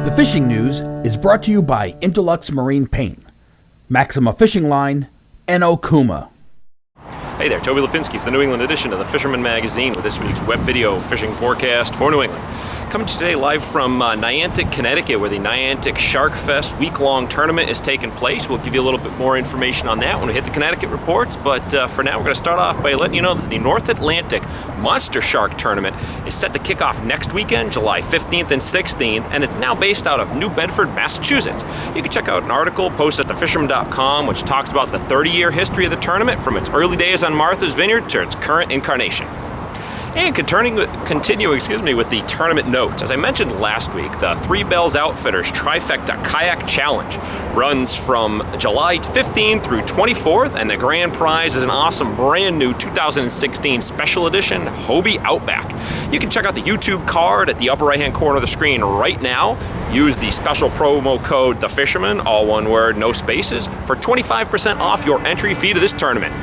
The fishing news is brought to you by Interlux Marine Paint, Maxima Fishing Line, and Okuma. Hey there, Toby Lapinski for the New England edition of the Fisherman magazine with this week's web video fishing forecast for New England. Coming today live from Niantic, Connecticut, where the Niantic Sharkfest week-long tournament is taking place. We'll give you a little bit more information on that when we hit the Connecticut reports, but for now we're going to start off by letting you know that the North Atlantic Monster Shark Tournament is set to kick off next weekend, July 15th and 16th, and it's now based out of New Bedford, Massachusetts. You can check out an article posted at thefisherman.com which talks about the 30-year history of the tournament from its early days on Martha's Vineyard to its current incarnation. And continue with the tournament notes. As I mentioned last week, the Three Bells Outfitters Trifecta Kayak Challenge runs from July 15th through 24th, and the grand prize is an awesome brand new 2016 special edition Hobie Outback. You can check out the YouTube card at the upper right hand corner of the screen right now. Use the special promo code TheFisherman, all one word, no spaces, for 25% off your entry fee to this tournament.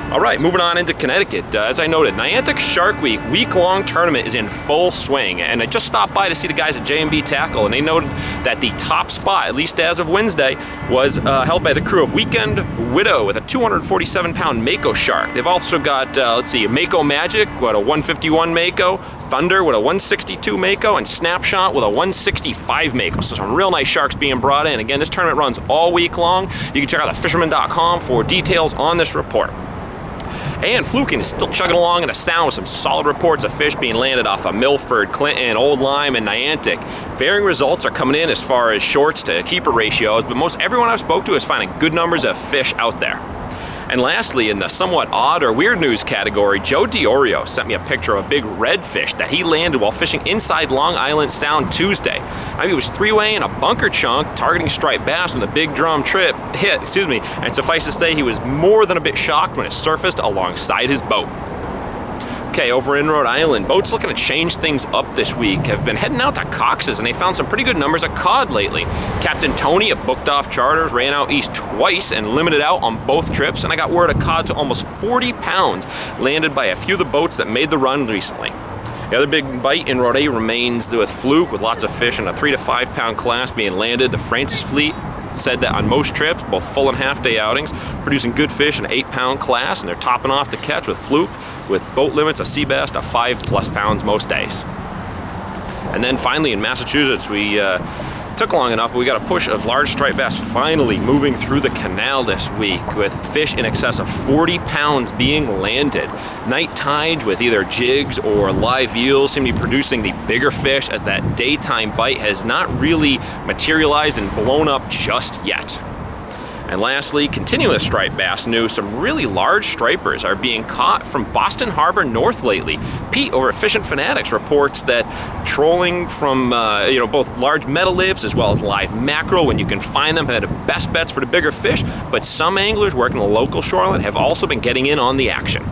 All right, moving on into Connecticut. As I noted, Niantic Shark Week week-long tournament is in full swing, and I just stopped by to see the guys at J&B Tackle, and they noted that the top spot, at least as of Wednesday, was held by the crew of Weekend Widow with a 247-pound mako shark. They've also got, Mako Magic with a 151 mako, Thunder with a 162 mako, and Snapshot with a 165 mako. So some real nice sharks being brought in. Again, this tournament runs all week long. You can check out thefisherman.com for details on this report. And Fluking is still chugging along in a sound with some solid reports of fish being landed off of Milford, Clinton, Old Lyme, and Niantic. Varying results are coming in as far as shorts to keeper ratios, but most everyone I've spoke to is finding good numbers of fish out there. And lastly, in the somewhat odd or weird news category, Joe Diorio sent me a picture of a big redfish that he landed while fishing inside Long Island Sound Tuesday. He was three-weighing a bunker chunk, targeting striped bass when the big drum hit, and suffice to say he was more than a bit shocked when it surfaced alongside his boat. Okay, over in Rhode Island, boats looking to change things up this week have been heading out to Cox's, and they found some pretty good numbers of cod lately. Captain Tony at Booked Off Charters ran out east twice and limited out on both trips, and I got word of cod to almost 40 pounds landed by a few of the boats that made the run recently. The other big bite in Rhode remains with Fluke, with lots of fish in a 3 to 5 pound class being landed. The Francis fleet said that on most trips, both full and half day outings, producing good fish in an 8 pound class, and they're topping off the catch with Fluke with boat limits of sea bass to 5+ pounds most days. And then finally in Massachusetts, we took long enough, but we got a push of large striped bass finally moving through the canal this week, with fish in excess of 40 pounds being landed. Night tides with either jigs or live eels seem to be producing the bigger fish, as that daytime bite has not really materialized and blown up just yet. And lastly, continuous striped bass news. Some really large stripers are being caught from Boston Harbor north lately. Pete over at Fishing Fanatics reports that trolling from both large metal libs as well as live mackerel, when you can find them, are the best bets for the bigger fish, but some anglers working the local shoreline have also been getting in on the action.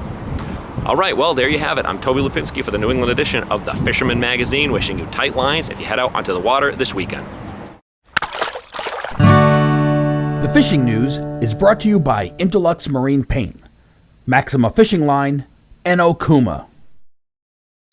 All right, well, there you have it. I'm Toby Lapinski for the New England edition of the Fisherman magazine, wishing you tight lines if you head out onto the water this weekend. The fishing news is brought to you by Interlux Marine Paint, Maxima Fishing Line, and Okuma.